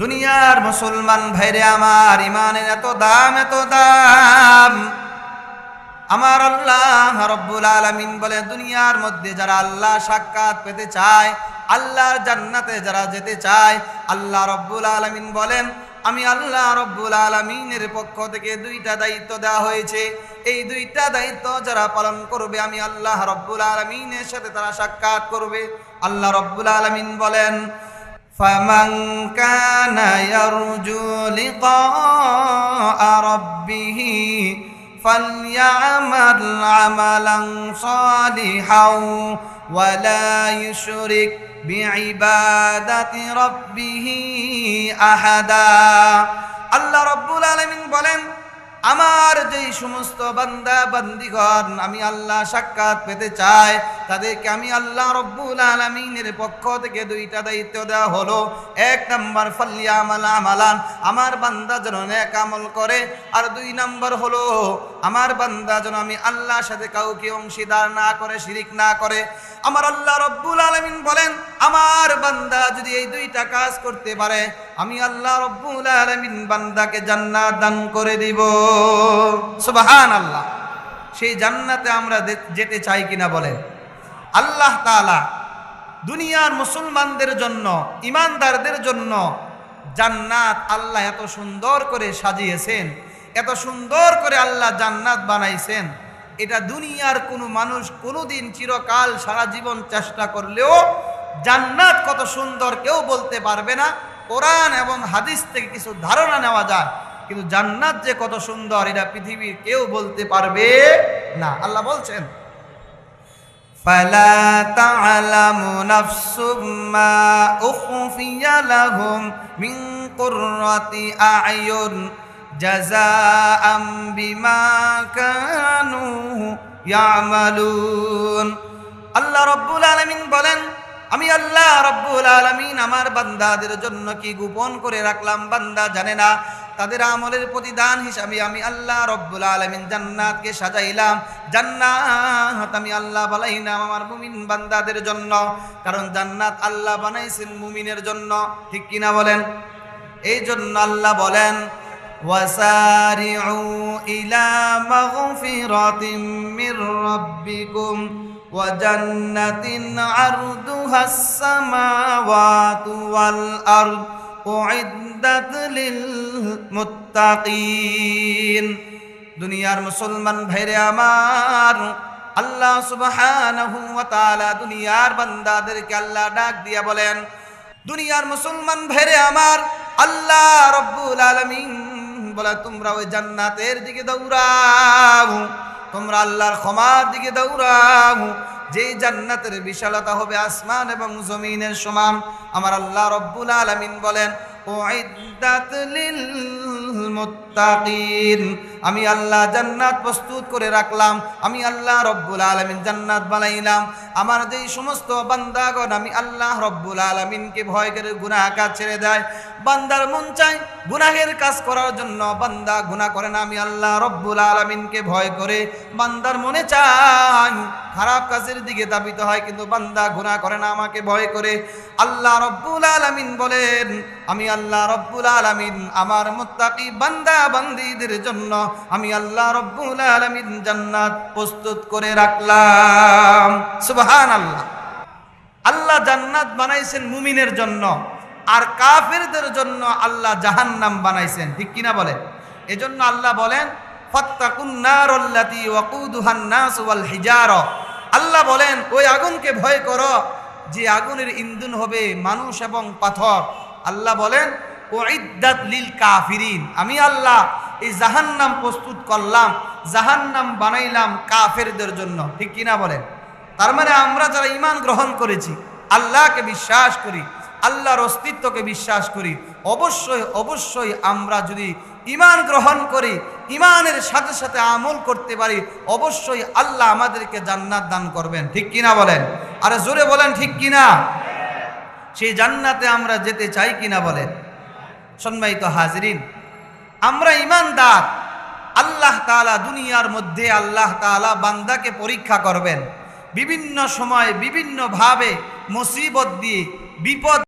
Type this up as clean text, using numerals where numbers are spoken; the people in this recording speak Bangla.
দুনিয়ার মুসলমান ভাইরে আমার, ইমানের এত দাম। আমার আল্লাহ রব্বুল আলামিন বলে, দুনিয়ার মধ্যে যারা আল্লাহ সাক্ষাৎ পেতে চায়, আল্লাহর জান্নাতে যারা যেতে চায়, আল্লাহ রব্বুল আলামিন বলেন, আমি আল্লাহ রব্বুল আলামিনের পক্ষ থেকে দুইটা দায়িত্ব দেওয়া হয়েছে। এই দুইটা দায়িত্ব যারা পালন করবে, আমি আল্লাহ রব্বুল আলামিনের সাথে তারা সাক্ষাৎ করবে। আল্লাহ রব্বুল আলামিন বলেন, فَمَنْ كَانَ يَرْجُو لِقَاءَ رَبِّهِ فَلْيَعْمَلْ عَمَلًا صَالِحًا وَلَا يُشْرِكْ بِعِبَادَةِ رَبِّهِ أَحَدًا। আল্লাহ রব্বুল আলামিন বলেন, আমার যেই সমস্ত বান্দা বান্দিগণ আমি আল্লাহ সাক্ষাৎ পেতে চাই, তাদেরকে আমি আল্লাহ রব্বুল আলামিনের পক্ষ থেকে দুইটা দায়িত্ব দেওয়া হলো। এক নাম্বার, ফালিয়ামাল আমালান, আমার বান্দা যেন নেক আমল করে। আর দুই নাম্বার হলো, আমার বান্দা যেন আমি আল্লাহর সাথে কাউকে অংশীদার না করে, শিরিক না করে। আমার আল্লাহ রব্বুল আলামিন বলেন, আমার বান্দা যদি এই দুইটা কাজ করতে পারে, আমি আল্লাহ রব্বুল আলামিন বান্দাকে জান্নাত দান করে দিব। সুবহানাল্লাহ। সেই জান্নাতে আমরা যেতে চাই কিনা বলেন? আল্লাহ তাআলা দুনিয়ার মুসলমানদের জন্য, ইমানদারদের জন্য জান্নাত আল্লাহ এত সুন্দর করে সাজিয়েছেন, এত সুন্দর করে আল্লাহ জান্নাত বানাইছেন। এটা দুনিয়ার কোনো মানুষ কোনোদিন চিরকাল সারা জীবন চেষ্টা করলেও জান্নাত কত সুন্দর কেউ বলতে পারবে না। কোরআন এবং হাদিস থেকে কিছু ধারণা নেওয়া যায়, কিন্তু জান্নাত যে কত সুন্দর এটা পৃথিবীর কেউ বলতে পারবে না। আল্লাহ বলছেন, ফালা তা'লামু নাফসুম মা উখফিয়া লাহুম মিন কুররাতি আ'য়ুন জাযাআম বিমা কানু ইয়ামালুন। আল্লাহ রব্বুল আলামিন বলেন, আমি আল্লাহ রব্বুল আলামিন আমার বান্দাদের জন্য কি গোপন করে রাখলাম বান্দা জানে না। তাদের আমলের প্রতিদান হিসাবে আমি আল্লাহ রব্বুল আলামিন জান্নাতকে সাজাইলাম। জান্নাত আমি আল্লাহ বানাইলাম আমার মুমিন বান্দাদের জন্য, কারণ জান্নাত আল্লাহ বানাইছেন মুমিনের জন্য। ঠিক কিনা বলেন? এই জন্য আল্লাহ বলেন, ওয়াসারিউ ইলা মাগফিরাতিম মির রাব্বিকুম ওয়া জান্নাতিন আরদুহাস সামাওয়াতু ওয়াল আরদ উইদ্দাত লিল মুত্তাকিন। দুনিয়ার মুসলমান ভাইরে আমার, আল্লাহ সুবহানাহু ওয়া তাআলা দুনিয়ার বান্দাদেরকে আল্লাহ ডাক দিয়া বলেন, দুনিয়ার মুসলমান ভাইরে আমার, আল্লাহ রব্বুল আলামিন বলে, তোমরা ওই জান্নাতের দিকে দৌড়াও, তোমরা আল্লাহর ক্ষমার দিকে দৌড়াও, যে জান্নাতের বিশালতা হবে আসমান এবং জমিনের সমান। আমার আল্লাহ রব্বুল আলামিন বলেন, উইদ্দাত লিল মুত্তাকিন, আমি আল্লাহ জান্নাত প্রস্তুত করে রাখলাম। আমি আল্লাহ রব্বুল আলামিন জান্নাত বানাইলাম। আমার যেই সমস্ত বান্দাগণ আমি আল্লাহ রব্বুল আলামিনকে ভয় করে গুনাহ কাজ ছেড়ে দেয়, বান্দার মন চায় গুনাহের কাজ করার জন্য, বান্দা গুনাহ করে না, আমি আল্লাহ রব্বুল আলামিনকে ভয় করে। বান্দার মনে চায় খারাপ কাজের দিকে ধাবিত হয়, কিন্তু বান্দা গুনাহ করে না, আমাকে ভয় করে। আল্লাহ রব্বুল আলামিন বলেন, আমি আল্লাহ রব্বুল আলামিন আমার মুত্তাকি বান্দা বান্দীদের জন্য আমি আল্লাহ রব্বুল আলামিন জান্নাত প্রস্তুত করে রাখলাম। সুবহানাল্লাহ। আল্লাহ জান্নাত বানাইছেন মুমিনের জন্য, আর কাফিরদের জন্য আল্লাহ জাহান্নাম বানাইছেন। ঠিক কিনা বলেন? এজন্য আল্লাহ বলেন, ফাত্তাকুন নারাল্লাতী ওয়াকুদুহান নাস ওয়াল হিজারা। আল্লাহ বলেন, ওই আগুনকে ভয় করো যে আগুনের ইন্ধন হবে মানুষ এবং পাথর। আল্লাহ বলেন, উইদ্দাত লিল কাফিরিন, আমি আল্লাহ এই জাহান্নাম প্রস্তুত করলাম, জাহান্নাম বানাইলাম কাফেরদের জন্য। ঠিক কিনা বলেন? তার মানে আমরা যারা ঈমান গ্রহণ করেছি, আল্লাহকে বিশ্বাস করি, আল্লাহর অস্তিত্বকে বিশ্বাস করি, অবশ্যই অবশ্যই আমরা যদি ঈমান গ্রহণ করি, ঈমানের সাথে সাথে আমল করতে পারি, অবশ্যই আল্লাহ আমাদেরকে জান্নাত দান করবেন। ঠিক কিনা বলেন? আরে জোরে বলেন ঠিক কিনা? সেই জান্নাতে আমরা যেতে চাই কিনা বলেন? সম্মানিত হাজিরিন, আমরা ঈমানদার। আল্লাহ তাআলা দুনিয়ার মধ্যে আল্লাহ তাআলা বান্দাকে পরীক্ষা করবেন বিভিন্ন সময়, বিভিন্ন ভাবে, মুসিবত দিয়ে, বিপদ